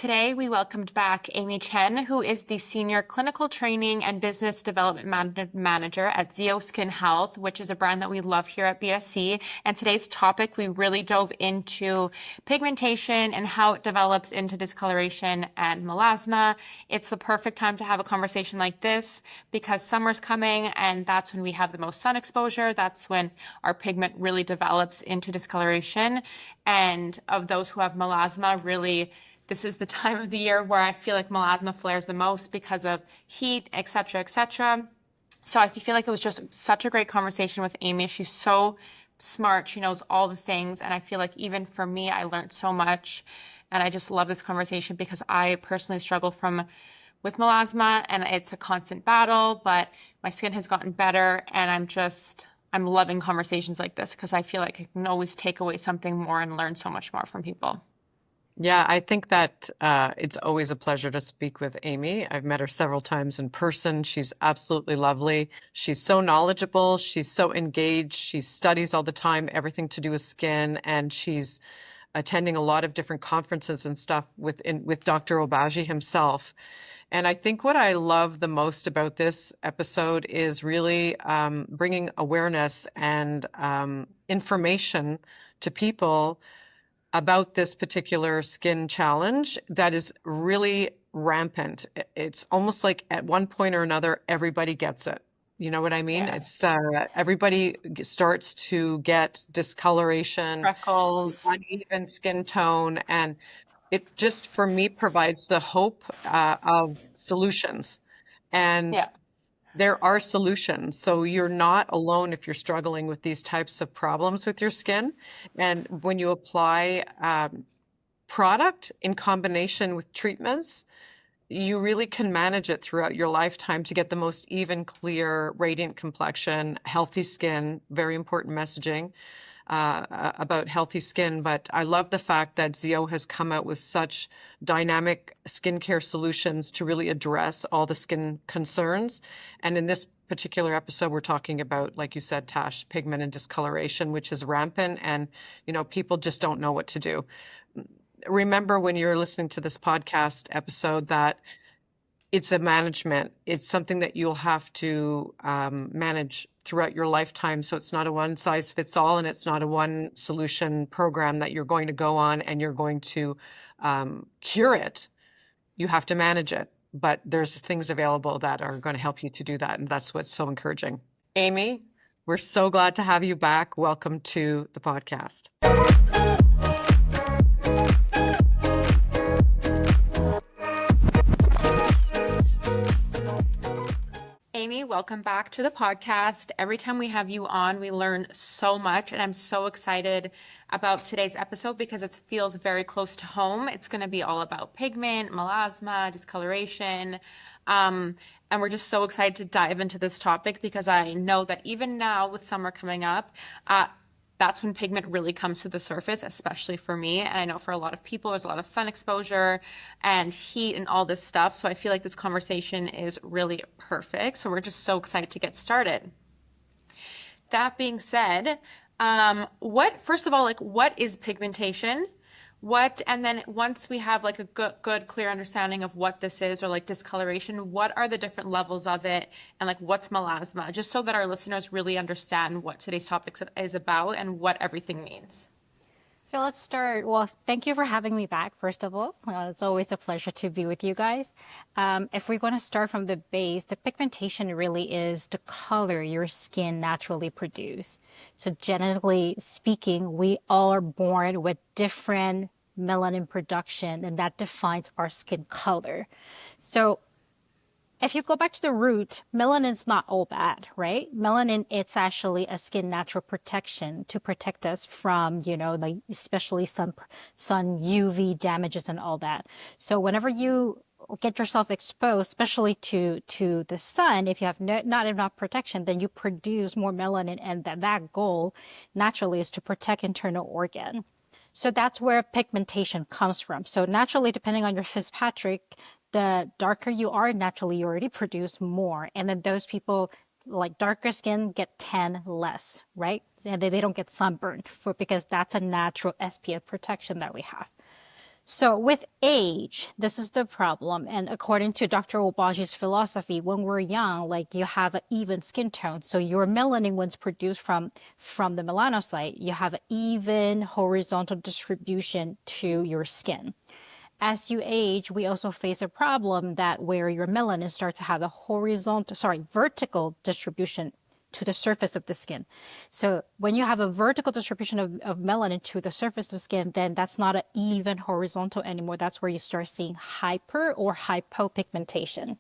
Today, we welcomed back Amy Chen, who is the Senior Clinical Training and Business Development Manager at Zio Skin Health, which is a brand that we love here at BSC. And today's topic, we really dove into pigmentation and how it develops into discoloration and melasma. It's the perfect time to have a conversation like this because summer's coming and that's when we have the most sun exposure. That's when our pigment really develops into discoloration. And of those who have melasma, really, this is the time of the year where I feel like melasma flares the most because of heat, et cetera, et cetera. So I feel like it was just such a great conversation with Amy. She's so smart. She knows all the things. And I feel like even for me, I learned so much. And I just love this conversation because I personally struggle with melasma and it's a constant battle, but my skin has gotten better and I'm loving conversations like this because I feel like I can always take away something more and learn so much more from people. Yeah, I think that it's always a pleasure to speak with Amy. I've met her several times in person. She's absolutely lovely. She's so knowledgeable. She's so engaged. She studies all the time, everything to do with skin, and she's attending a lot of different conferences and stuff with Dr. Obagi himself. And I think what I love the most about this episode is really bringing awareness and information to people about this particular skin challenge that is really rampant. It's almost like at one point or another, everybody gets it. You know what I mean? Yeah. It's everybody starts to get discoloration, Freckles. uneven skin tone, and it just, for me, provides the hope of solutions. And Yeah. there are solutions. So you're not alone if you're struggling with these types of problems with your skin. And when you apply product in combination with treatments, you really can manage it throughout your lifetime to get the most even, clear, radiant complexion, healthy skin, very important messaging about healthy skin. But I love the fact that Zio has come out with such dynamic skincare solutions to really address all the skin concerns. And in this particular episode, we're talking about, like you said, Tash, pigment and discoloration, which is rampant, and people just don't know what to do. Remember when you're listening to this podcast episode that it's a management. It's something that you'll have to manage throughout your lifetime. So it's not a one size fits all, and it's not a one solution program that you're going to go on and you're going to cure it. You have to manage it. But there's things available that are going to help you to do that. And that's what's so encouraging. Amy, we're so glad to have you back. Welcome to the podcast. Amy, welcome back to the podcast. Every time we have you on, we learn so much, and I'm so excited about today's episode because it feels very close to home. It's going to be all about pigment, melasma, discoloration, and we're just so excited to dive into this topic because I know that even now with summer coming up, that's when pigment really comes to the surface, especially for me. And I know for a lot of people, there's a lot of sun exposure and heat and all this stuff. So I feel like this conversation is really perfect. So we're just so excited to get started. That being said, first of all, what is pigmentation? And then once we have a good, clear understanding of what this is, or discoloration, what are the different levels of it, and what's melasma, just so that our listeners really understand what today's topic is about and what everything means. So let's start. Well, thank you for having me back, first of all. It's always a pleasure to be with you guys. If we're going to start from the base, the pigmentation really is the color your skin naturally produces. So genetically speaking, we all are born with different melanin production, and that defines our skin color. So if you go back to the root, melanin's not all bad, right? Melanin, it's actually a skin natural protection to protect us from, especially sun UV damages and all that. So whenever you get yourself exposed, especially to the sun, if you have not enough protection, then you produce more melanin, and that goal naturally is to protect internal organ. So that's where pigmentation comes from. So naturally, depending on your Fitzpatrick, the darker you are, naturally you already produce more. And then those people darker skin get tan less, right? And they don't get sunburned because that's a natural SPF protection that we have. So with age, this is the problem. And according to Dr. Obaji's philosophy, when we're young, like you have an even skin tone. So your melanin, when it's produced from the melanocyte, you have an even horizontal distribution to your skin. As you age, we also face a problem that where your melanin start to have a vertical distribution to the surface of the skin. So when you have a vertical distribution of melanin to the surface of the skin, then that's not an even horizontal anymore. That's where you start seeing hyper or hypopigmentation.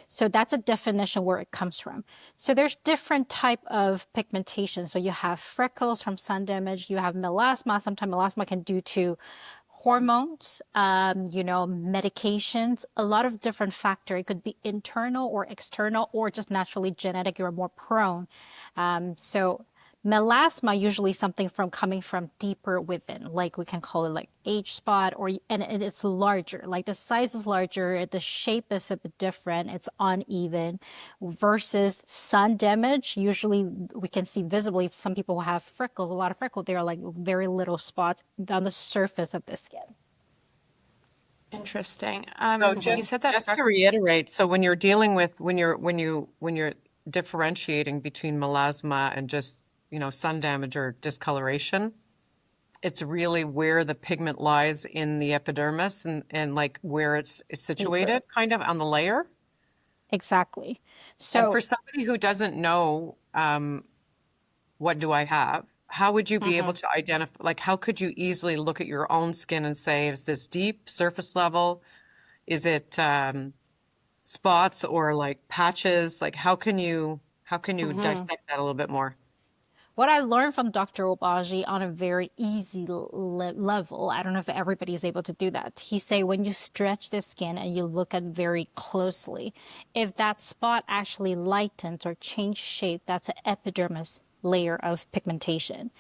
So that's a definition where it comes from. So there's different type of pigmentation. So you have freckles from sun damage. You have melasma. Sometimes melasma can due to hormones, medications, a lot of different factors. It could be internal or external or just naturally genetic. You're more prone. So melasma usually something from coming from deeper within, like we can call it like age spot, and it's larger. Like the size is larger, the shape is a bit different, it's uneven. Versus sun damage, usually we can see visibly if some people have freckles, a lot of freckles, they are like very little spots on the surface of the skin. Interesting. So You said that just to reiterate, so when you're dealing with when you're differentiating between melasma and just, sun damage or discoloration, it's really where the pigment lies in the epidermis and like where it's situated kind of on the layer. Exactly. And So for somebody who doesn't know, what do I have? How would you be able to identify, like, how could you easily look at your own skin and say, is this deep, surface level? Is it spots or like patches? Like, how can you dissect that a little bit more? what I learned from Dr. Obaji on a very easy level, I don't know if everybody is able to do that. He say when you stretch the skin and you look at very closely, if that spot actually lightens or change shape, that's an epidermis layer of pigmentation.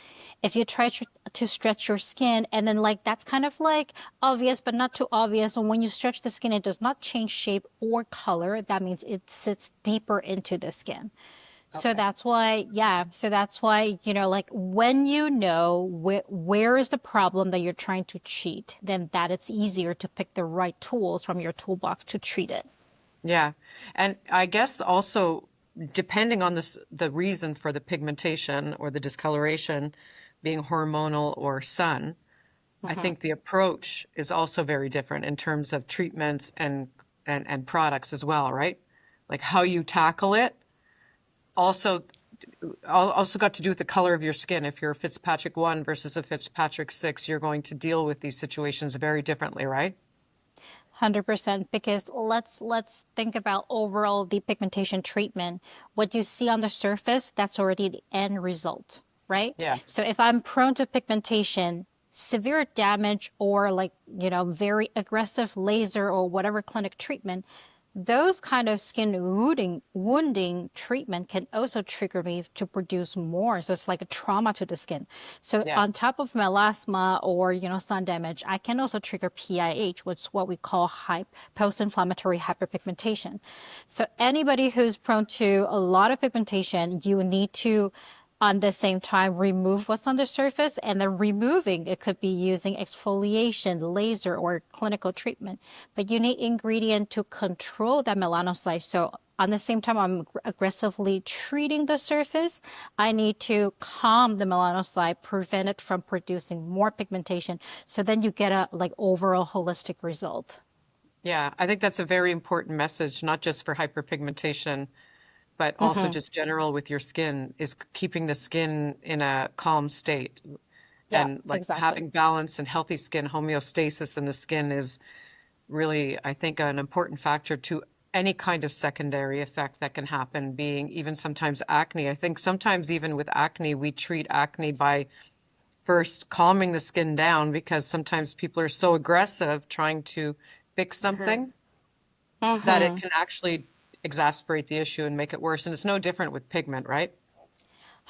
If you try to stretch your skin and then like that's kind of like obvious but not too obvious, and when you stretch the skin it does not change shape or color, that means it sits deeper into the skin. So Okay. that's why, yeah. So that's why, like when you know where is the problem that you're trying to treat, then that it's easier to pick the right tools from your toolbox to treat it. Yeah. And I guess also depending on the reason for the pigmentation or the discoloration being hormonal or sun, I think the approach is also very different in terms of treatments and products as well, right? Like how you tackle it also also got to do with the color of your skin. If you're a Fitzpatrick 1 versus a Fitzpatrick 6, you're going to deal with these situations very differently, right? 100%, because let's think about overall depigmentation treatment. What you see on the surface, that's already the end result, right? Yeah. So if I'm prone to pigmentation, severe damage or like, very aggressive laser or whatever clinic treatment, those kind of skin wounding treatment can also trigger me to produce more. So it's like a trauma to the skin. So Yeah. on top of melasma or, sun damage, I can also trigger PIH, which is what we call post-inflammatory hyperpigmentation. So anybody who's prone to a lot of pigmentation, you need to on the same time remove what's on the surface, and then removing it could be using exfoliation, laser, or clinical treatment. But you need ingredient to control that melanocyte. So on the same time I'm aggressively treating the surface, I need to calm the melanocyte, prevent it from producing more pigmentation. So then you get a like overall holistic result. Yeah. I think that's a very important message, not just for hyperpigmentation, but also just general with your skin, is keeping the skin in a calm state. Yeah, And like exactly. having balance and healthy skin, homeostasis in the skin is really, I think, an important factor to any kind of secondary effect that can happen, being even sometimes acne. I think sometimes even with acne, we treat acne by first calming the skin down because sometimes people are so aggressive trying to fix something that it can actually exacerbate the issue and make it worse. And it's no different with pigment, right?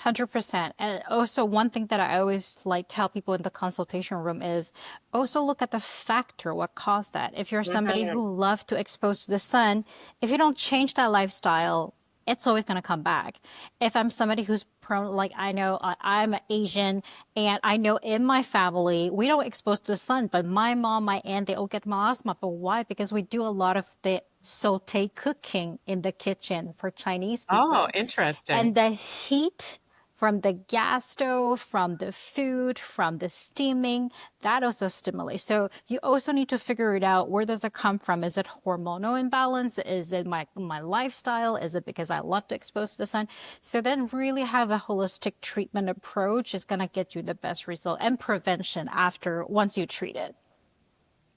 100%. And also one thing that I always like tell people in the consultation room is also look at the factor, what caused that. If you're somebody who love to expose to the sun, if you don't change that lifestyle, it's always going to come back. If I'm somebody who's prone, like I know I'm Asian and I know in my family, we don't expose to the sun, but my mom, my aunt, they all get melasma. But why? Because we do a lot of the saute cooking in the kitchen for Chinese Oh, people. interesting. And the heat from the gas stove, from the food, from the steaming, that also stimulates. So you also need to figure it out. Where does it come from? Is it hormonal imbalance? Is it my lifestyle? Is it because I love to expose to the sun? So then really have a holistic treatment approach is going to get you the best result and prevention after once you treat it.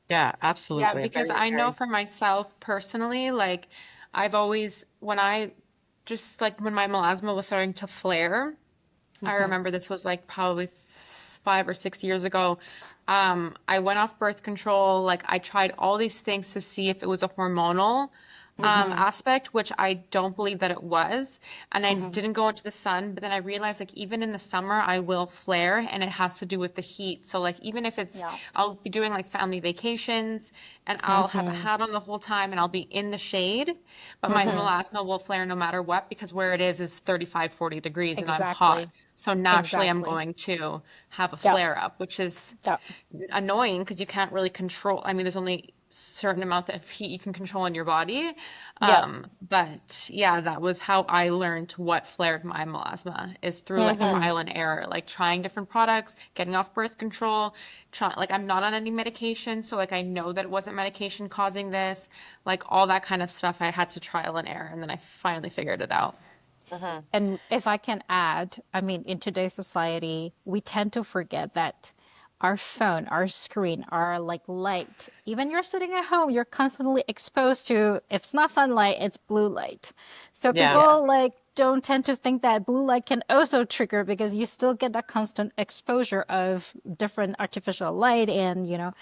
Yeah, Yeah, absolutely. because Very, I know very. for myself personally, like I've always, when I just like when my melasma was starting to flare, I remember this was like probably 5 or 6 years ago. I went off birth control. Like I tried all these things to see if it was a hormonal aspect, which I don't believe that it was. And I didn't go into the sun, but then I realized like even in the summer, I will flare and it has to do with the heat. So like even if it's, Yeah. I'll be doing like family vacations and I'll have a hat on the whole time and I'll be in the shade, but my melasma will flare no matter what because where it is 35, 40 degrees and I'm hot. Exactly. So naturally, I'm Exactly. going to have a Yep. flare up, which is Yep. annoying because you can't really control. I mean, there's only certain amount of heat you can control in your body. Yep. But yeah, that was how I learned what flared my melasma is through like trial and error, like trying different products, getting off birth control. Like I'm not on any medication, so like I know that it wasn't medication causing this. Like all that kind of stuff, I had to trial and error, and then I finally figured it out. And if I can add, I mean, in today's society, we tend to forget that our phone, our screen, our like light, even you're sitting at home, you're constantly exposed to, if it's not sunlight, it's blue light. So Yeah. Yeah. people like don't tend to think that blue light can also trigger because you still get that constant exposure of different artificial light and,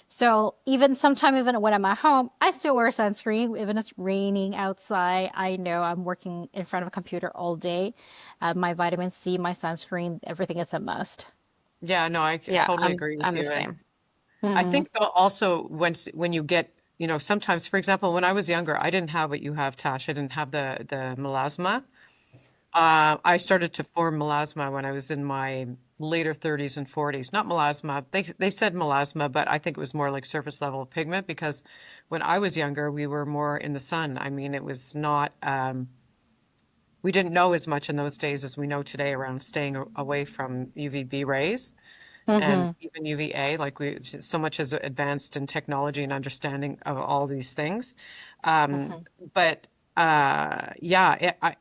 so even sometime even when I'm at home, I still wear sunscreen, even if it's raining outside. I know I'm working in front of a computer all day. My vitamin C, my sunscreen, everything is a must. Yeah, no, Yeah, totally I'm agree with I'm the you. And same. I think though also when you get, sometimes, for example, when I was younger, I didn't have what you have, Tash. I didn't have the melasma. I started to form melasma when I was in my later 30s and 40s. Not melasma. They said melasma, but I think it was more like surface level pigment because when I was younger, we were more in the sun. I mean, it was not, we didn't know as much in those days as we know today around staying away from UVB rays and even UVA. Like so much has advanced in technology and understanding of all these things. But yeah,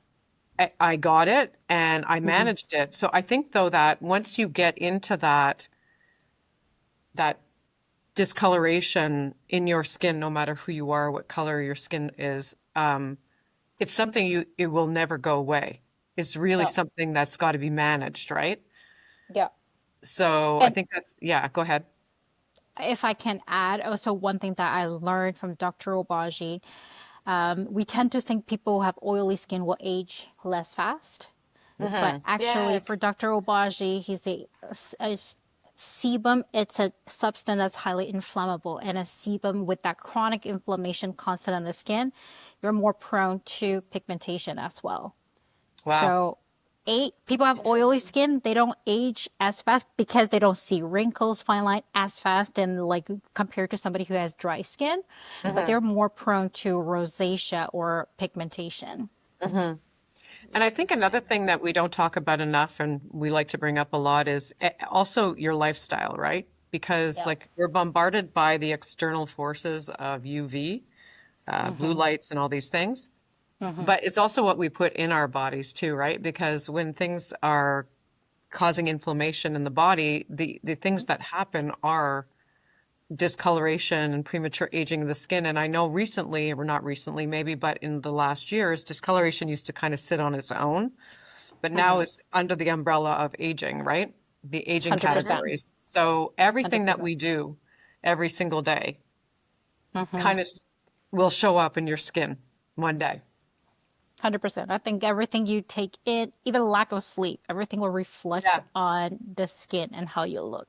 I got it and I managed it. So I think though that once you get into that discoloration in your skin, no matter who you are, what color your skin is, it's something it will never go away. It's really Yeah. something that's got to be managed, right? Yeah. So I And think that, yeah, go ahead. if I can add, also one thing that I learned from Dr. Obaji, we tend to think people who have oily skin will age less fast. But actually, Yeah. for Dr. Obaji, he's a sebum. It's a substance that's highly inflammable, and a sebum with that chronic inflammation constant on the skin, you're more prone to pigmentation as well. Wow. So, people have oily Interesting. skin. They don't age as fast because they don't see wrinkles, fine line as fast, and like compared to somebody who has dry skin, but they're more prone to rosacea or pigmentation. And I think another Interesting. thing that we don't talk about enough and we like to bring up a lot is also your lifestyle, right? Because Yeah. like we're bombarded by the external forces of UV, blue lights and all these things. But it's also what we put in our bodies too, right? Because when things are causing inflammation in the body, the things that happen are discoloration and premature aging of the skin. And I know recently, or not recently, maybe, but in the last years, discoloration used to kind of sit on its own, but now it's under the umbrella of aging, right? The aging 100%. categories. So everything that 100%. we do every single day kind of will show up in your skin one day. 100%. I think everything you take in, even lack of sleep, everything will reflect Yeah. on the skin and how you look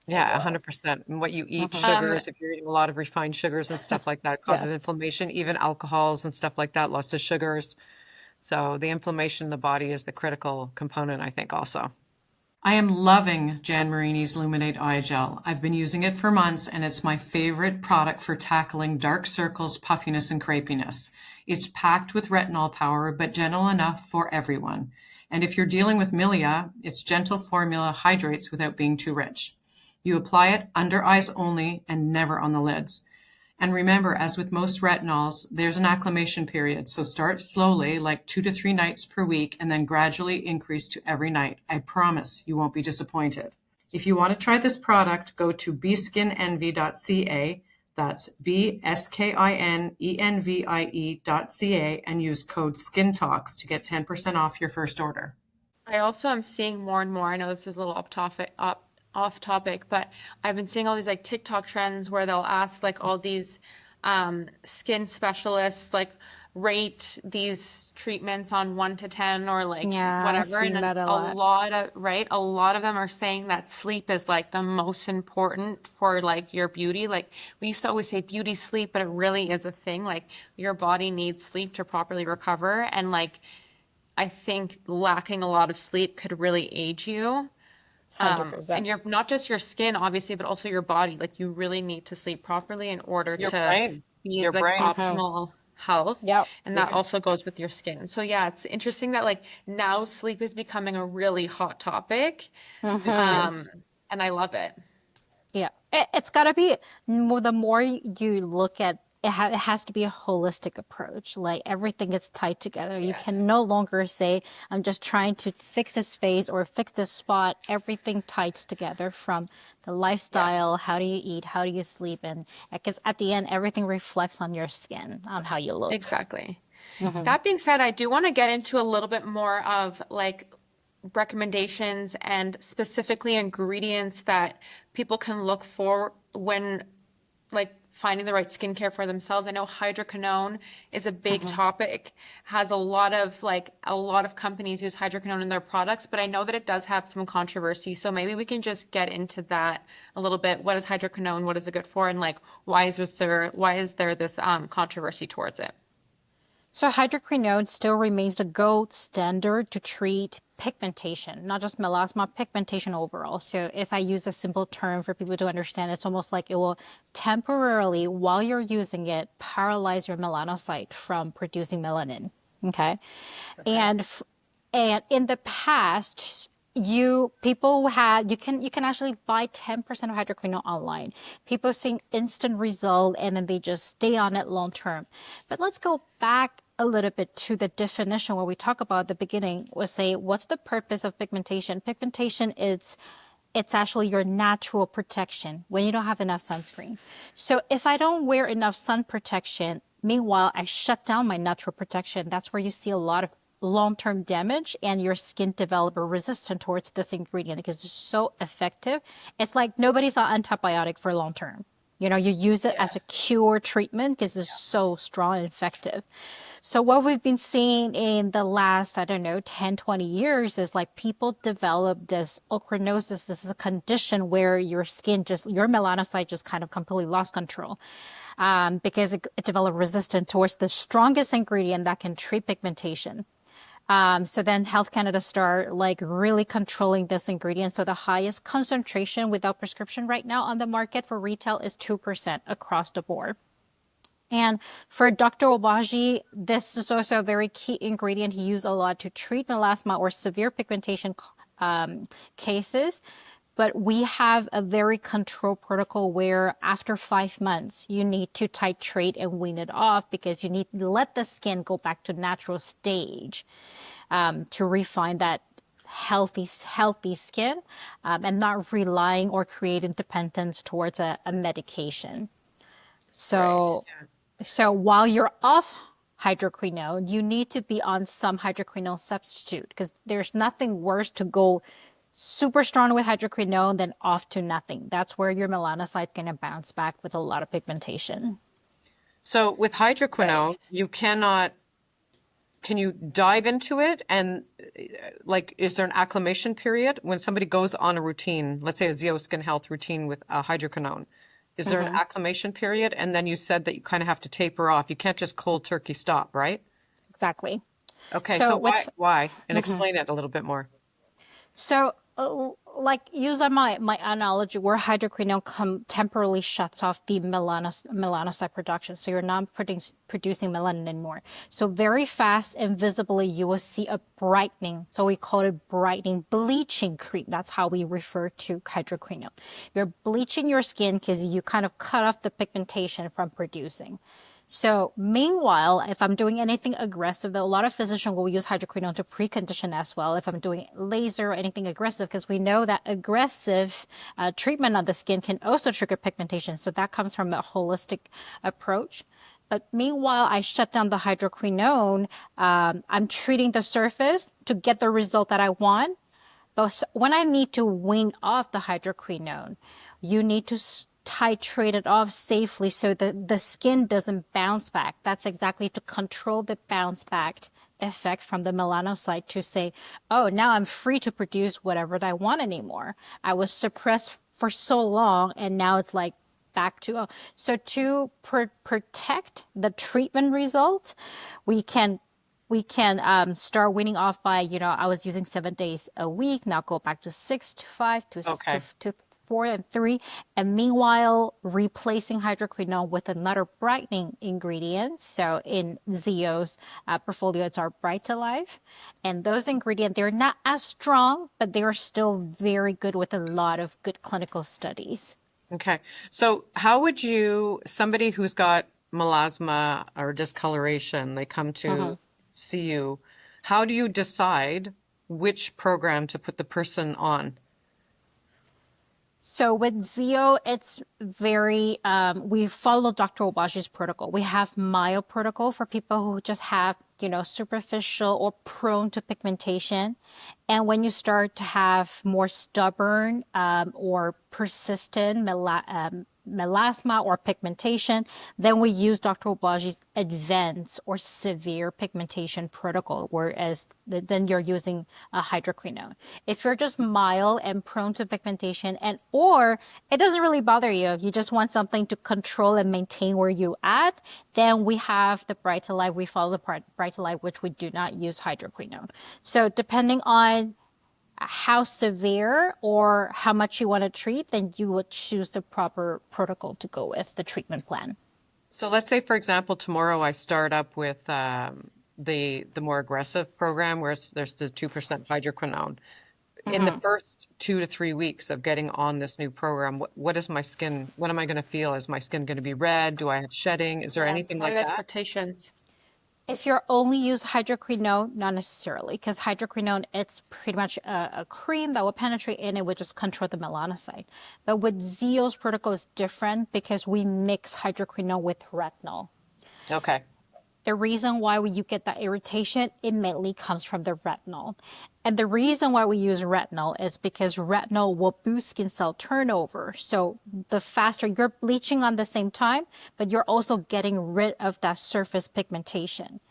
Yeah, overall. 100%. And what you eat, Um, sugars, if you're eating a lot of refined sugars and stuff like that, Yeah. causes inflammation, even alcohols and stuff like that, lots of sugars. So the inflammation in the body is the critical component, I think, also. I am loving Jan Marini's Luminate Eye Gel. I've been using it for months, and it's my favorite product for tackling dark circles, puffiness, and crepiness. It's packed with retinol power, but gentle enough for everyone. And if you're dealing with milia, its gentle formula hydrates without being too rich. You apply it under eyes only and never on the lids. And remember, as with most retinols, there's an acclimation period. So start slowly, like 2 to 3 nights per week, and then gradually increase to every night. I promise you won't be disappointed. If you want to try this product, go to bskinenvy.ca. That's bskinenvie.ca and use code SKINTALKS to get 10% off your first order. I also am seeing more and more. I know this is a little off topic, but I've been seeing all these like TikTok trends where they'll ask like all these skin specialists like rate these treatments on 1 to 10 or like Yeah, I've whatever. seen And that a a lot. lot of, right? A lot of them are saying that sleep is like the most important for like your beauty. Like we used to always say beauty sleep, but it really is a thing. Like your body needs sleep to properly recover. And like I think lacking a lot of sleep could really age you. And 100%. you're not just your skin, obviously, but also your body. Like you really need to sleep properly in order Your to brain. be Your like brain. optimal health. Yep. And that also goes with your skin. So yeah, it's interesting that like now sleep is becoming a really hot topic. Um, and I love it. Yeah, it's got to be more, the more you look at it, it has to be a holistic approach. Like everything gets tied together. You Yeah. can no longer say, I'm just trying to fix this face or fix this spot. Everything ties together from the Yeah. lifestyle, how do you eat, how do you sleep, and because at the end, everything reflects on your skin, on how you look. Exactly. That being said, I do want to get into a little bit more of like recommendations and specifically ingredients that people can look for when like finding the right skincare for themselves. I know hydroquinone is a big topic, has a lot of companies use hydroquinone in their products, but I know that it does have some controversy. So maybe we can just get into that a little bit. What is hydroquinone? What is it good for? And like why is there this controversy towards it? So hydroquinone still remains the gold standard to treat pigmentation, not just melasma, pigmentation overall. So if I use a simple term for people to understand, it's almost like it will temporarily, while you're using it, paralyze your melanocyte from producing melanin. Okay. Okay. And in the past, you can actually buy 10% of hydroquinone online. People seeing instant result and then they just stay on it long term. But let's go back a little bit to the definition where we talk about at the beginning was say, what's the purpose of pigmentation? Pigmentation is it's actually your natural protection when you don't have enough sunscreen. So if I don't wear enough sun protection, meanwhile, I shut down my natural protection. That's where you see a lot of long-term damage and your skin develop a resistance towards this ingredient because it's so effective. It's like nobody's on antibiotic for long term. You know, you use it Yeah. as a cure treatment because it's so strong and effective. So what we've been seeing in the last, I don't know, 10, 20 years is like people develop this ochronosis. This is a condition where your skin your melanocyte just kind of completely lost control because it developed resistance towards the strongest ingredient that can treat pigmentation. So then Health Canada start like really controlling this ingredient. So the highest concentration without prescription right now on the market for retail is 2% across the board. And for Dr. Obagi, this is also a very key ingredient he used a lot to treat melasma or severe pigmentation cases. But we have a very controlled protocol where after 5 months, you need to titrate and wean it off because you need to let the skin go back to natural stage to refine that healthy skin and not relying or creating dependence towards a medication. Right. So while you're off hydroquinone, you need to be on some hydroquinone substitute because there's nothing worse to go super strong with hydroquinone than off to nothing. That's where your melanocyte's going to bounce back with a lot of pigmentation. So with hydroquinone, Right. you cannot, can you dive into it and like, is there an acclimation period when somebody goes on a routine, let's say a Zeo Skin Health routine with hydroquinone? Is there an acclimation period? And then you said that you kind of have to taper off. You can't just cold turkey stop, right? Exactly. Okay, so So why with why? And explain it a little bit more. So, like using my analogy, where hydroquinone temporarily shuts off the melanocyte production, so you're not producing melanin anymore. So very fast and visibly, you will see a brightening. So we call it brightening, bleaching cream. That's how we refer to hydroquinone. You're bleaching your skin because you kind of cut off the pigmentation from producing. So meanwhile, if I'm doing anything aggressive, though a lot of physicians will use hydroquinone to precondition as well. If I'm doing laser or anything aggressive, because we know that aggressive treatment on the skin can also trigger pigmentation. So that comes from a holistic approach. But meanwhile, I shut down the hydroquinone. I'm treating the surface to get the result that I want. But when I need to wean off the hydroquinone, you need to titrate it off safely so that the skin doesn't bounce back. That's exactly to control the bounce back effect from the melanocyte to say, oh, now I'm free to produce whatever I want anymore. I was suppressed for so long and now it's like back to, oh. So to protect the treatment result, we can start weaning off by, I was using 7 days a week. Now go back to 6 to 5 Okay. to 4 and 3. And meanwhile, replacing hydroquinone with another brightening ingredient. So in Zio's portfolio, it's our Bright to Life. And those ingredients, they're not as strong, but they are still very good with a lot of good clinical studies. Okay. So how would you, somebody who's got melasma or discoloration, they come to see you, how do you decide which program to put the person on? So with Zio, it's very, we follow Dr. Obaji's protocol. We have mild protocol for people who just have, superficial or prone to pigmentation. And when you start to have more stubborn or persistent melasma or pigmentation, then we use Dr. Obaji's advanced or severe pigmentation protocol, whereas then you're using a hydroquinone. If you're just mild and prone to pigmentation or it doesn't really bother you, you just want something to control and maintain where you at, then we have the Bright to Life. We follow the Bright to Life, which we do not use hydroquinone. So depending on how severe or how much you want to treat, then you would choose the proper protocol to go with the treatment plan. So let's say, for example, tomorrow I start up with the more aggressive program where there's the 2% hydroquinone. In the first 2 to 3 weeks of getting on this new program, what is my skin? What am I going to feel? Is my skin going to be red? Do I have shedding? Is there anything What like are the that? expectations? If you're only use hydroquinone, not necessarily, because hydroquinone, it's pretty much a cream that will penetrate in it, would just control the melanocyte. But with Zio's protocol is different because we mix hydroquinone with retinol. Okay. The reason why you get that irritation, it mainly comes from the retinol. And the reason why we use retinol is because retinol will boost skin cell turnover. So the faster you're bleaching on the same time, but you're also getting rid of that surface pigmentation.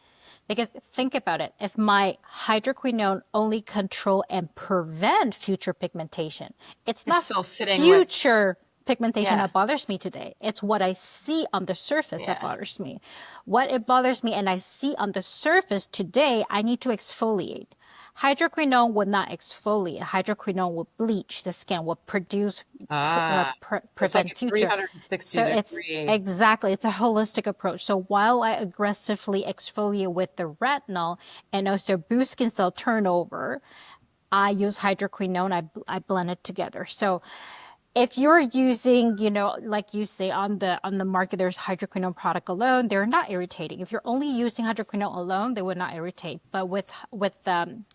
Because think about it, if my hydroquinone only control and prevent future pigmentation, it's not still sitting with, future pigmentation yeah, that bothers me today. It's what I see on the surface that yeah. bothers me. What it bothers me and I see on the surface today, I need to exfoliate. Hydroquinone would not exfoliate. Hydroquinone will bleach the skin, will produce, Ah, it's like prevent a future. 360 So it's degree. exactly, it's a holistic approach. So while I aggressively exfoliate with the retinol and also boost skin cell turnover, I use hydroquinone, I blend it together. So if you're using, like you say on the market, there's hydroquinone product alone, they're not irritating. If you're only using hydroquinone alone, they would not irritate. But with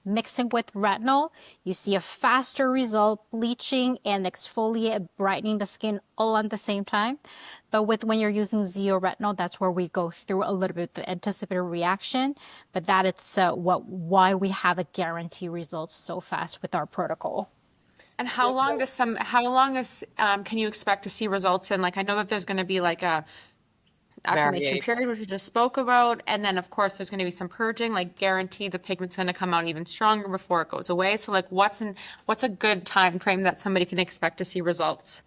mixing with retinol, you see a faster result, bleaching and exfoliate, brightening the skin all at the same time. But when you're using Zio retinol, that's where we go through a little bit the anticipated reaction. But that it's why we have a guarantee results so fast with our protocol. And how long can you expect to see results in? Like, I know that there's going to be like a acclimation Variate. period, which we just spoke about. And then of course there's going to be some purging, like guaranteed the pigment's going to come out even stronger before it goes away. So like what's a good time frame that somebody can expect to see results?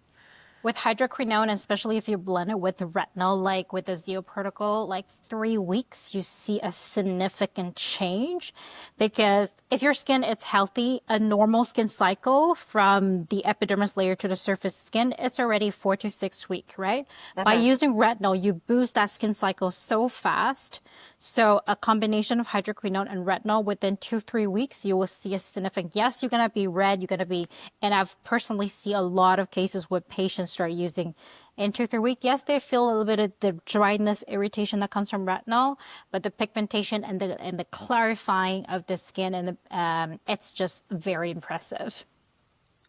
With hydroquinone, especially if you blend it with retinol, like with the Zeo protocol, like 3 weeks, you see a significant change. Because if your skin is healthy, a normal skin cycle from the epidermis layer to the surface skin, it's already 4 to 6 weeks, right? By Mhm. using retinol, you boost that skin cycle so fast. So a combination of hydroquinone and retinol within 2, 3 weeks, you will see a significant, yes, you're going to be red, you're going to be, and I've personally see a lot of cases where patients start using in 2, 3 weeks. Yes, they feel a little bit of the dryness, irritation that comes from retinol, but the pigmentation and the clarifying of the skin and it's just very impressive.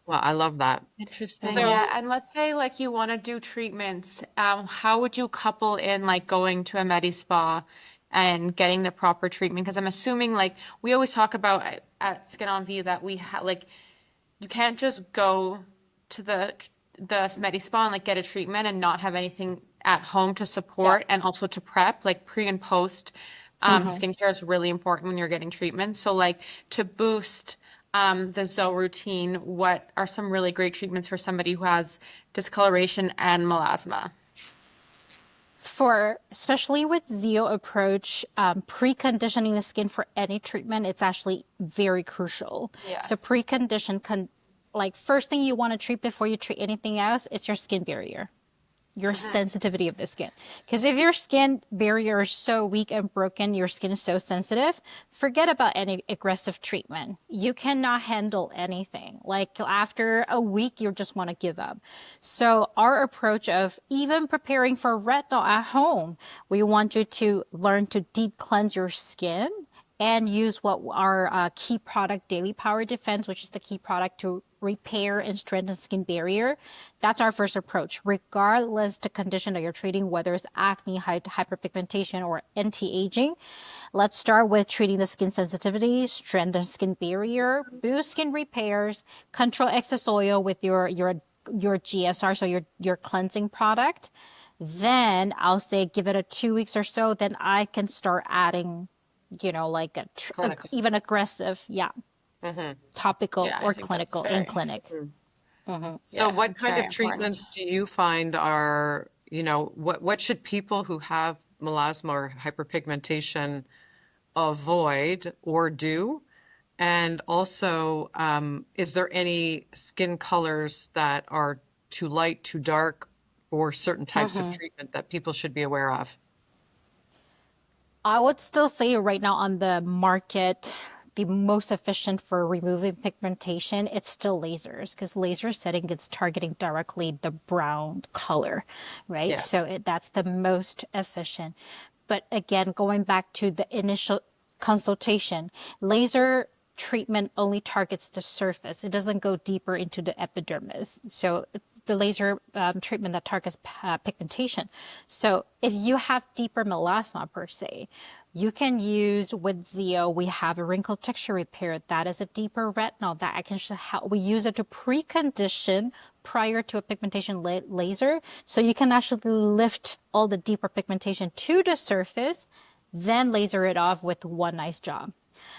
Well, I love that. Interesting. Yeah. So, And let's say like you want to do treatments, how would you couple in like going to a med spa and getting the proper treatment? Because I'm assuming like we always talk about at Skin on View that we have like you can't just go to the med spa and like get a treatment and not have anything at home to Yeah. support and also to prep like pre and post skincare is really important when you're getting treatment. So like to boost the Zoe routine, what are some really great treatments for somebody who has discoloration and melasma? For especially with Zeo approach, preconditioning the skin for any treatment, it's actually very crucial. Yeah. So precondition like first thing you want to treat before you treat anything else, it's your skin barrier, your sensitivity of the skin. Because if your skin barrier is so weak and broken, your skin is so sensitive, forget about any aggressive treatment. You cannot handle anything. Like after a week, you just want to give up. So our approach of even preparing for retinol at home, we want you to learn to deep cleanse your skin and use what our key product, Daily Power Defense, which is the key product to repair and strengthen skin barrier. That's our first approach, regardless the condition that you're treating, whether it's acne, hyperpigmentation, or anti-aging. Let's start with treating the skin sensitivity, strengthen skin barrier, boost skin repairs, control excess oil with your GSR, so your cleansing product. Then I'll say give it a 2 weeks or so. Then I can start adding like clinical. even aggressive, yeah, topical Yeah, I or think that's clinical in very, clinic. So yeah, what it's kind very of important. treatments do you find are, what should people who have melasma or hyperpigmentation avoid or do? And also, is there any skin colors that are too light, too dark for certain types of treatment that people should be aware of? I would still say right now on the market, the most efficient for removing pigmentation, it's still lasers because laser setting is targeting directly the brown color, right? Yeah. So that's the most efficient. But again, going back to the initial consultation, laser treatment only targets the surface. It doesn't go deeper into the epidermis. So the laser treatment that targets pigmentation. So if you have deeper melasma per se, you can use with Zeo, we have a wrinkle texture repair. That is a deeper retinol that I can help. We use it to precondition prior to a pigmentation laser. So you can actually lift all the deeper pigmentation to the surface, then laser it off with one nice job.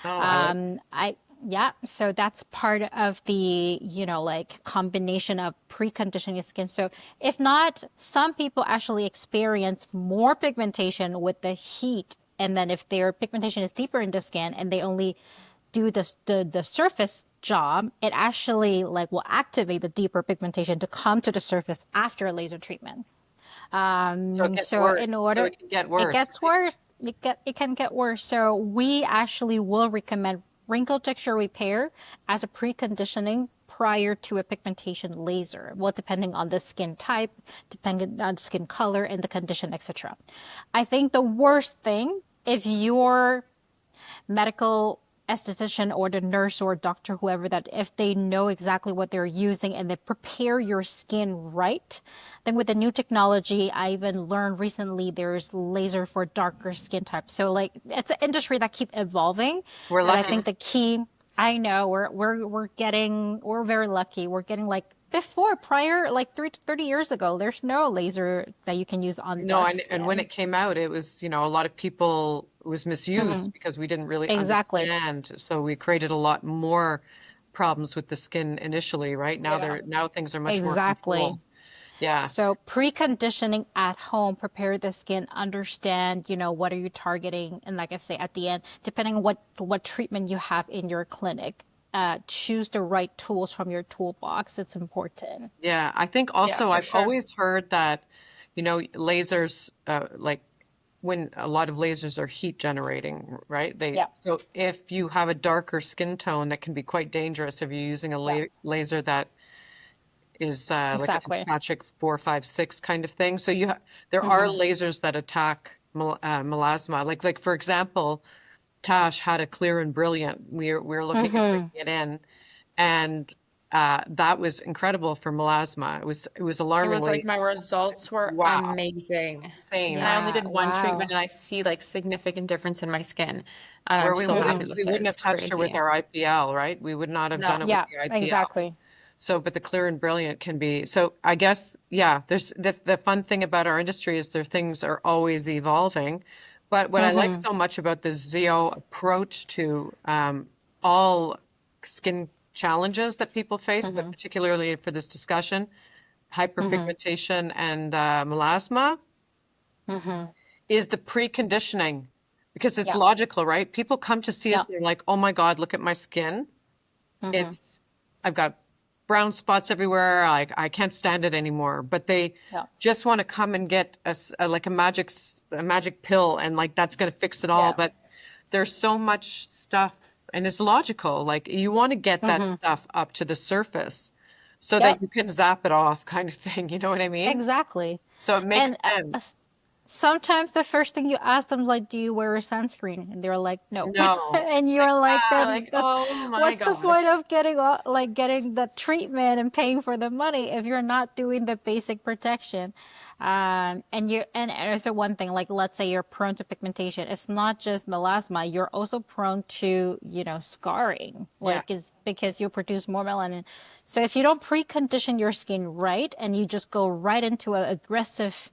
Oh, I like. Yeah, so that's part of the, like combination of preconditioning skin. So if not, some people actually experience more pigmentation with the heat. And then if their pigmentation is deeper in the skin and they only do the surface job, it actually like will activate the deeper pigmentation to come to the surface after a laser treatment. So it gets So in worse. So order, it can get it worse, gets right? worse. It can get worse. So we actually will recommend wrinkle texture repair as a preconditioning prior to a pigmentation laser. Well, depending on the skin type, depending on skin color and the condition, etc. I think the worst thing if your medical esthetician or the nurse or doctor, whoever that, if they know exactly what they're using and they prepare your skin right, then with the new technology, I even learned recently there's laser for darker skin types. So like it's an industry that keep evolving, We're but I lucky. think the key, I know we're very lucky. We're getting like before prior like 30 years ago, there's no laser that you can use on No, dark and when skin. it came out, it was, a lot of people, it was misused because we didn't really Exactly. understand. So we created a lot more problems with the skin initially, right? Yeah. Now things are much more Exactly. controlled. Yeah. So preconditioning at home, prepare the skin, understand, what are you targeting? And like I say, at the end, depending on what treatment you have in your clinic, choose the right tools from your toolbox. It's important. Yeah. I think Yeah, also for I've sure. always heard that, lasers, like when a lot of lasers are heat generating, right? Yeah. So if you have a darker skin tone, that can be quite dangerous if you're using a Yeah. laser that is like a Exactly. Fitzpatrick 456 kind of thing. So there are lasers that attack melasma. Like for example, Tash had a clear and brilliant. We're looking at bringing it in, and that was incredible for melasma. It was It was like alarmingly my results were wow, amazing. insane. And I only Yeah. did one treatment Wow. and I see like significant difference in my skin. And I'm Where we so happy wouldn't with we it. wouldn't It's have touched her with crazy. our IPL, right? We would not have done it No. with Yeah, the IPL. exactly. So, but the clear and brilliant can be. So, I guess, yeah, there's the fun thing about our industry is things are always evolving. But what I like so much about the Zeo approach to all skin challenges that people face, but particularly for this discussion, hyperpigmentation and melasma, is the preconditioning. Because it's Yeah. logical, right? People come to see us, Yeah. they're like, oh my God, look at my skin. It's I've got brown spots everywhere. I can't stand it anymore. But they Yeah. just want to come and get like a magic pill, and like that's going to fix it all. Yeah. But there's so much stuff, and it's logical. Like you want to get that stuff up to the surface so that Yep. you can zap it off, kind of thing. You know what I mean? Exactly. So it makes And sense. sometimes the first thing you ask them, like, do you wear a sunscreen? And they're like, no. No, And like you're like, You're then like, oh my what's the point gosh. of getting the treatment and paying for the money if you're not doing the basic protection? And also one thing, like, let's say you're prone to pigmentation. It's not just melasma. You're also prone to, scarring, yeah. like, is because you produce more melanin. So if you don't precondition your skin right and you just go right into an aggressive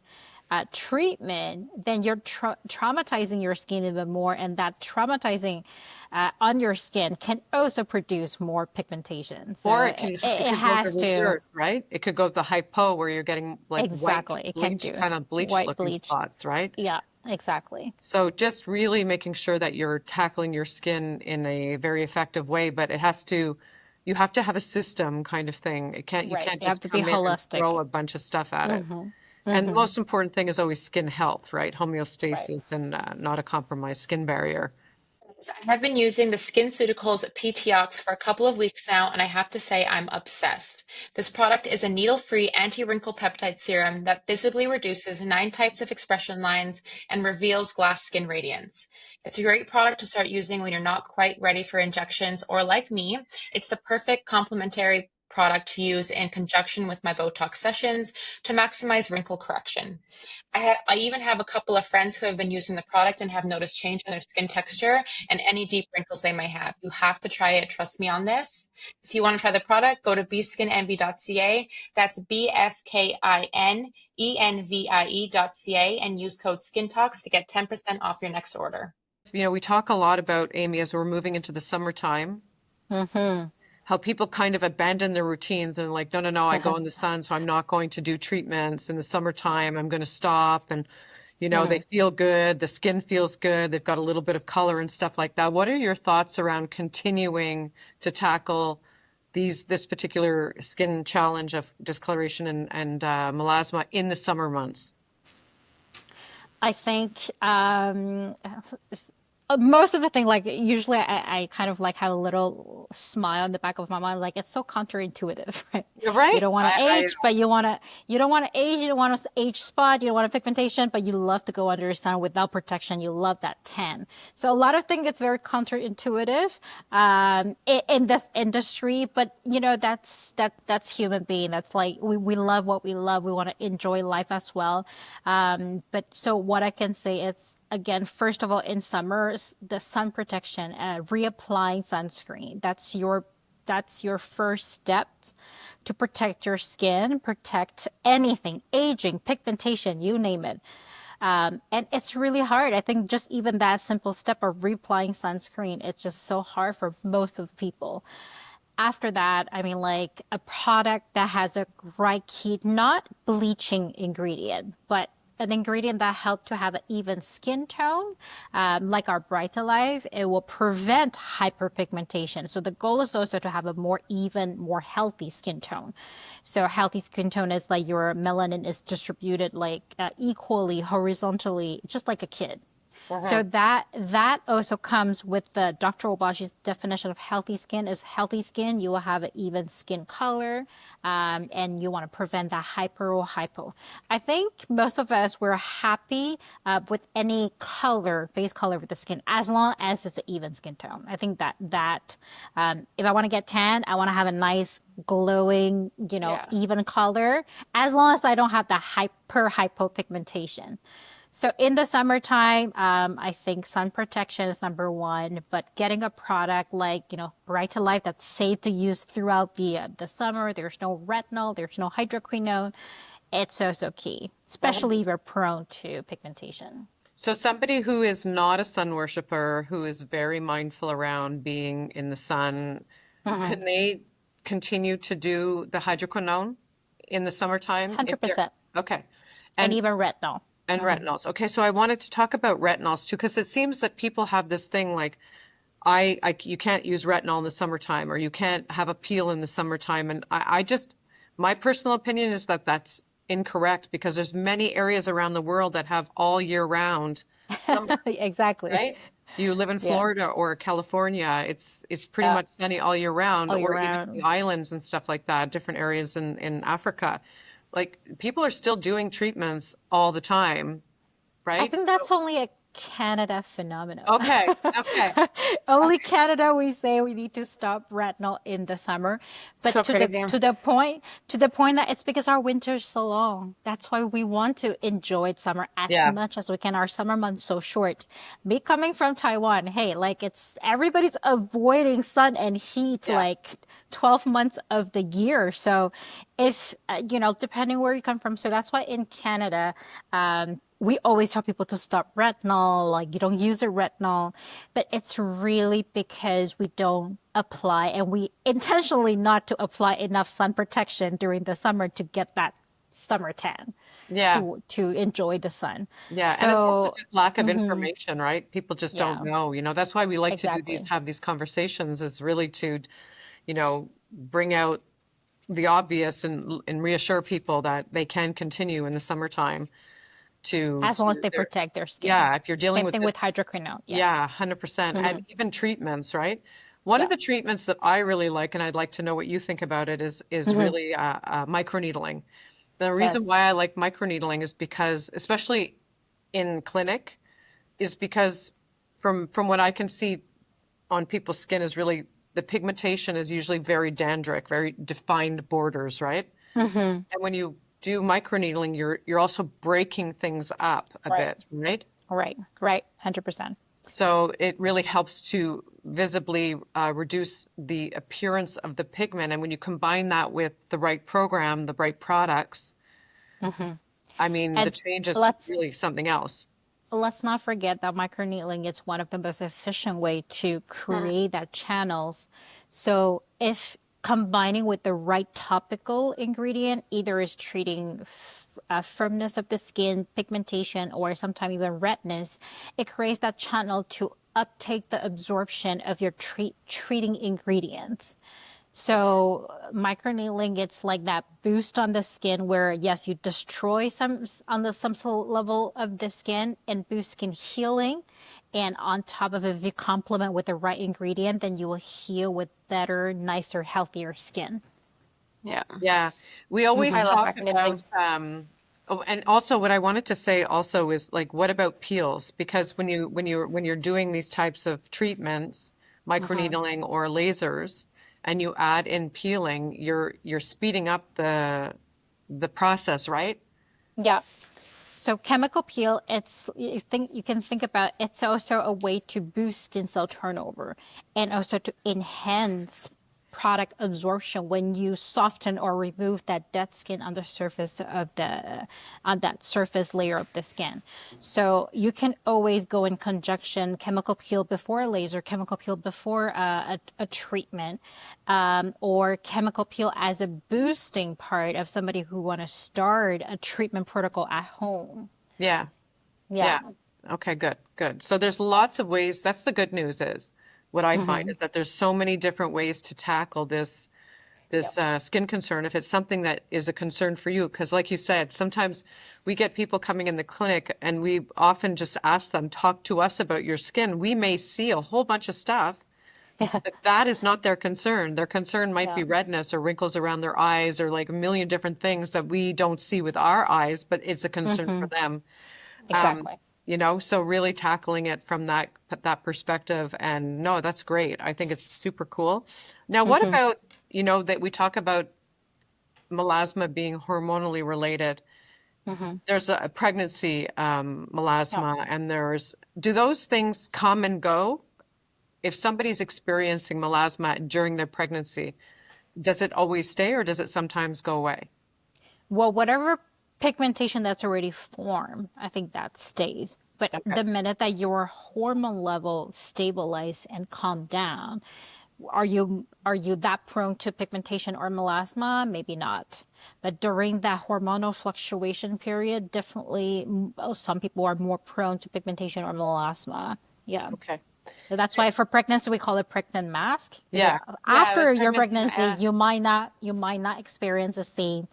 treatment, then you're traumatizing your skin even more, and that traumatizing on your skin can also produce more pigmentation. So Or it it could go the has to. reverse, right? It could go the hypo where you're getting like white Exactly. It can bleach, do kind of bleach white looking bleach. spots, right? Yeah, exactly. So just really making sure that you're tackling your skin in a very effective way, but you have to have a system kind of thing. You Right. can't You have just to be come in and throw holistic. a bunch of stuff at it. And the most important thing is always skin health, right? Right. Homeostasis and not a compromised skin barrier. I have been using the SkinCeuticals PTOX for a couple of weeks now, and I have to say I'm obsessed. This product is a needle-free anti-wrinkle peptide serum that visibly reduces 9 types of expression lines and reveals glass skin radiance. It's a great product to start using when you're not quite ready for injections, or like me, it's the perfect complementary product to use in conjunction with my Botox sessions to maximize wrinkle correction. I even have a couple of friends who have been using the product and have noticed change in their skin texture and any deep wrinkles they may have. You have to try it. Trust me on this. If you want to try the product, go to bskinenvy.ca. That's BSKINENVIE.ca and use code SkinTalks to get 10% off your next order. We talk a lot about, Amy, as we're moving into the summertime, how people kind of abandon their routines and like, no, no, no, I go in the sun, so I'm not going to do treatments in the summertime. I'm going to stop. And, they feel good. The skin feels good. They've got a little bit of color and stuff like that. What are your thoughts around continuing to tackle this particular skin challenge of discoloration and melasma in the summer months? I think most of the thing, like usually I kind of like have a little smile in the back of my mind, like it's so counterintuitive, right? You're You right. don't want to age, but you don't want to age, you don't want to age spot, you don't want a pigmentation, but you love to go under the sun without protection. You love that tan. So a lot of things it's very counterintuitive in this industry, but that's human being. That's like we love what we love. We want to enjoy life as well. But so what I can say, it's again, first of all, in summer, the sun protection, reapplying sunscreen. That's your first step to protect your skin, protect anything, aging, pigmentation, you name it. And it's really hard. I think just even that simple step of reapplying sunscreen, it's just so hard for most of the people. after that, I mean, like a product that has a glycine, not bleaching ingredient, but an ingredient that helps to have an even skin tone, like our Bright Alive, it will prevent hyperpigmentation. So the goal is also to have a more even, more healthy skin tone. So healthy skin tone is like your melanin is distributed like equally, horizontally, just like a kid. So that also comes with the Dr. Obashi's definition of healthy skin is healthy skin. You will have an even skin color, and you want to prevent that hyper or hypo. I think most of us we're happy with any color, base color of the skin, as long as it's an even skin tone. I think that if I want to get tan, I want to have a nice glowing, Yeah. even color, as long as I don't have that hypopigmentation. So in the summertime, I think sun protection is number one, but getting a product like, Bright to Life that's safe to use throughout the summer. There's no retinol, there's no hydroquinone. It's also key, especially if you're prone to pigmentation. So somebody who is not a sun worshiper, who is very mindful around being in the sun, can they continue to do the hydroquinone in the summertime? If they're 100%. okay. And And even retinol. and retinols. Okay, so I wanted to talk about retinols too, because it seems that people have this thing like, you can't use retinol in the summertime, or you can't have a peel in the summertime. And I just, my personal opinion is that that's incorrect, because there's many areas around the world that have all year round summer, Exactly. right? You live in Yeah. Florida or California, it's pretty Yeah. much sunny all year round, All year or even the round. islands and stuff like that, different areas in Africa. Like, people are still doing treatments all the time, I right? think that's only a Canada phenomenon. Okay, okay, Only okay. Canada we say we need to stop retinol in the summer, So but crazy. to the point that it's because our winter is so long. That's why we want to enjoy summer as Yeah, much as we can. Our summer months so short. Me coming from Taiwan, hey, like it's everybody's avoiding sun and heat yeah. like 12 months of the year. So if depending where you come from, so that's why in Canada, we always tell people to stop retinol, like you don't use a retinol, but it's really because we don't apply and we intentionally not to apply enough sun protection during the summer to get that summer tan, Yeah, to enjoy the sun. yeah. And it's also So, just lack of information, right? People just don't yeah, know. That's why we like to do these, exactly. have these conversations, is really to, bring out the obvious, and reassure people that they can continue in the summertime As long as to they their, protect their skin. yeah, if you're dealing Same with thing this. with hydroquinone. Yes. Yeah, 100%. And even treatments, right? One of Yeah. the treatments that I really like, and I'd like to know what you think about it, is really microneedling. The reason Yes. why I like microneedling is because, especially in clinic, is because from what I can see on people's skin, is really the pigmentation is usually very dandruff, very defined borders, right? And when you do microneedling, you're also breaking things up a Right. bit, right? Right. Right. 100%. So it really helps to visibly reduce the appearance of the pigment. And when you combine that with the right program, the right products, I mean, the And change is let's really something else. let's not forget that microneedling is one of the most efficient way to create that channels. So if combining with the right topical ingredient, either is treating firmness of the skin, pigmentation, or sometimes even redness, it creates that channel to uptake the absorption of your treating ingredients. So microneedling, it's like that boost on the skin where yes, you destroy some sort of level of the skin and boost skin healing. And on top of it, if you complement with the right ingredient, then you will heal with better, nicer, healthier skin. Yeah. Yeah. We always I love talk microneedling. about, oh, and also what I wanted to say also is, like, what about peels? Because when you're doing these types of treatments, microneedling or lasers, and you add in peeling, you're speeding up the process, right? Yeah. So chemical peel, you can think about it's also a way to boost skin cell turnover and also to enhance product absorption when you soften or remove that dead skin on the surface of on that surface layer of the skin. So you can always go in conjunction, chemical peel before a laser, chemical peel before a treatment, or chemical peel as a boosting part of somebody who want to start a treatment protocol at home. Yeah. Yeah. Yeah. Okay, good, good. So there's lots of ways. That's the good news is what I find is that there's so many different ways to tackle this Yep. skin concern if it's something that is a concern for you. Because like you said, sometimes we get people coming in the clinic and we often just ask them, talk to us about your skin. We may see a whole bunch of stuff, but that is not their concern. Their concern might Yeah. be redness or wrinkles around their eyes or like a million different things that we don't see with our eyes, but it's a concern for them. Um, Exactly. so really tackling it from that perspective, and no, that's great. I think it's super cool. Now, what about, that we talk about melasma being hormonally related? There's a pregnancy Yeah. melasma, and do those things come and go? If somebody's experiencing melasma during their pregnancy, does it always stay or does it sometimes go away? Well, whatever pigmentation that's already formed, I think that stays. But Okay. the minute that your hormone level stabilize and calm down, are you that prone to pigmentation or melasma? Maybe not. But during that hormonal fluctuation period, definitely some people are more prone to pigmentation or melasma. Yeah. Okay. So that's why for pregnancy we call it pregnant mask. Because Yeah. Yeah, after with your pregnancy, pregnancy, you might not experience the same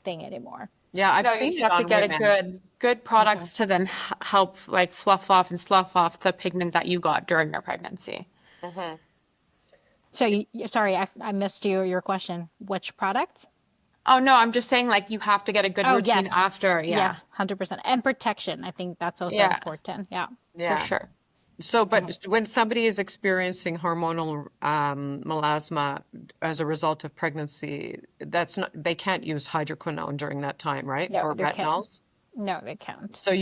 thing anymore. Yeah, I've no, you seen just it have to on get a women. good products to then help like fluff off and slough off the pigment that you got during your pregnancy. So, sorry, I missed your question. Which product? Oh no, I'm just saying like you have to get a good Oh, routine yes. after. Yeah. Yes, 100%. And protection. I think that's also Yeah, important. Yeah. for Yeah. sure. So, but when somebody is experiencing hormonal melasma as a result of pregnancy, they can't use hydroquinone during that time, right? No, Or they can't. retinols. No, they can't. So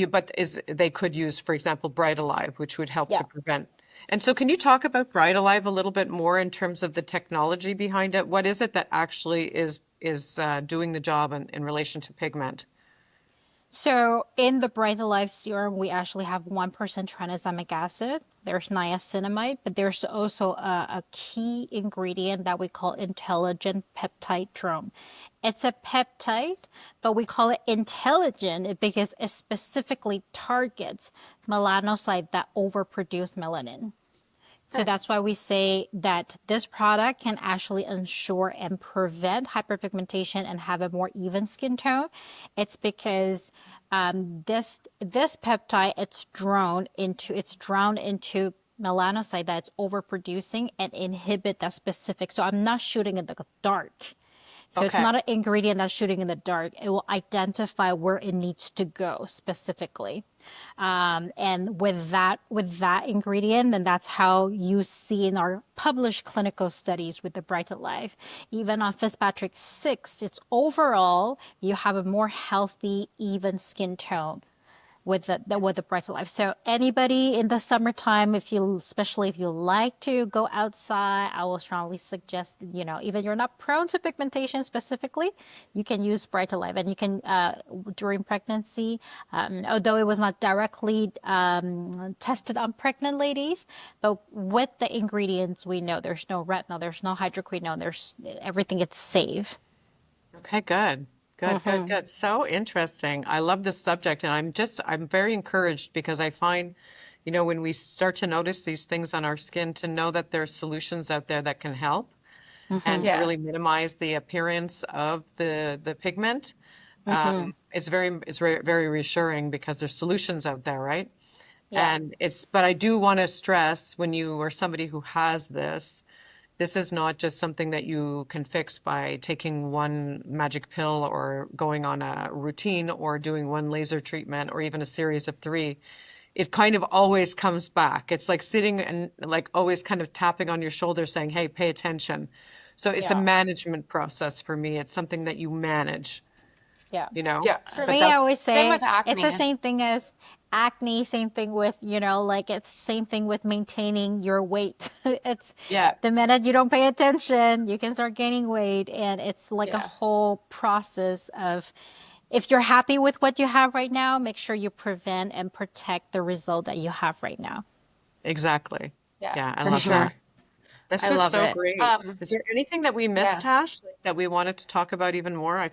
they could use, for example, Bright Alive, which would help to Yeah. prevent. And so, can you talk about Bright Alive a little bit more in terms of the technology behind it? What is it that actually is doing the job in relation to pigment? So in the Bright Alive serum, we actually have 1% tranexamic acid. There's niacinamide, but there's also a key ingredient that we call intelligent peptide drone. It's a peptide, but we call it intelligent because it specifically targets melanocytes that overproduce melanin. So that's why we say that this product can actually ensure and prevent hyperpigmentation and have a more even skin tone. It's because this peptide it's drowned into melanocyte that's overproducing and inhibit that specific. So I'm not shooting in the dark. So it's Okay. not an ingredient that's shooting in the dark. It will identify where it needs to go specifically. And with that ingredient, then that's how you see in our published clinical studies with the Brighter Life. Even on Fitzpatrick 6, it's overall you have a more healthy, even skin tone with the Brighter Life. So anybody in the summertime, especially if you like to go outside, I will strongly suggest, even you're not prone to pigmentation specifically, you can use Brighter Life, and you can during pregnancy, although it was not directly tested on pregnant ladies, but with the ingredients we know, there's no retinol, there's no hydroquinone, there's everything. It's safe. Okay, good. Good, good, good. So interesting. I love this subject, and I'm very encouraged because I find, when we start to notice these things on our skin, to know that there's solutions out there that can help and to Yeah. really minimize the appearance of the pigment. It's very, very reassuring because there's solutions out there, right? Yeah. But I do want to stress when you are somebody who has this is not just something that you can fix by taking one magic pill or going on a routine or doing one laser treatment or even a series of 3. It kind of always comes back. It's like sitting and like always kind of tapping on your shoulder saying, hey, pay attention. So it's a Yeah. management process for me. It's something that you manage. Yeah. you know? Yeah. For But me, I that's, always Same say with acne. it's the same thing as acne, same thing with, like it's the same thing with maintaining your weight. It's yeah, the minute you don't pay attention, you can start gaining weight. And it's like a Yeah. whole process of, if you're happy with what you have right now, make sure you prevent and protect the result that you have right now. exactly. Yeah, Yeah, I for love sure. that. This I was love so it. great. Is there anything that we missed, Yeah. Tash, that we wanted to talk about even more? I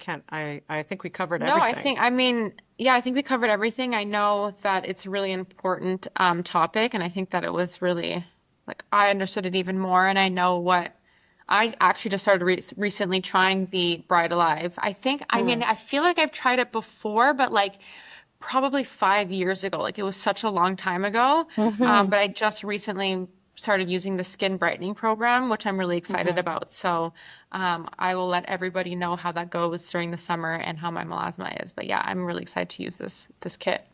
think we covered No, everything. I think we covered everything. I know that it's a really important topic, and I think that it was really like I understood it even more, and I know what I actually just started recently trying the Bride Alive. I feel like I've tried it before, but like probably 5 years ago. Like it was such a long time ago. But I just recently started using the skin brightening program, which I'm really excited about. So I will let everybody know how that goes during the summer and how my melasma is. But yeah, I'm really excited to use this kit.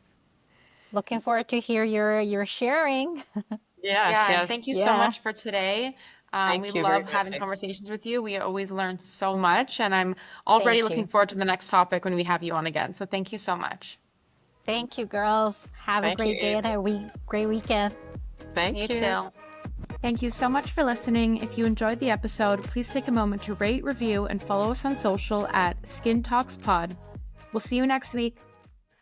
Looking forward to hear your sharing. Yes, Yeah, and thank yes. you so Yeah. much for today. We Thank you very love much. having conversations with you. We always learn so much, and I'm already Thank looking you. forward to the next topic when we have you on again. So thank you so much. Thank you, girls. Have a Thank you, great day and Amy. great weekend. You Thank you. too. Thank you so much for listening. If you enjoyed the episode, please take a moment to rate, review, and follow us on social at Skin Talks Pod. We'll see you next week.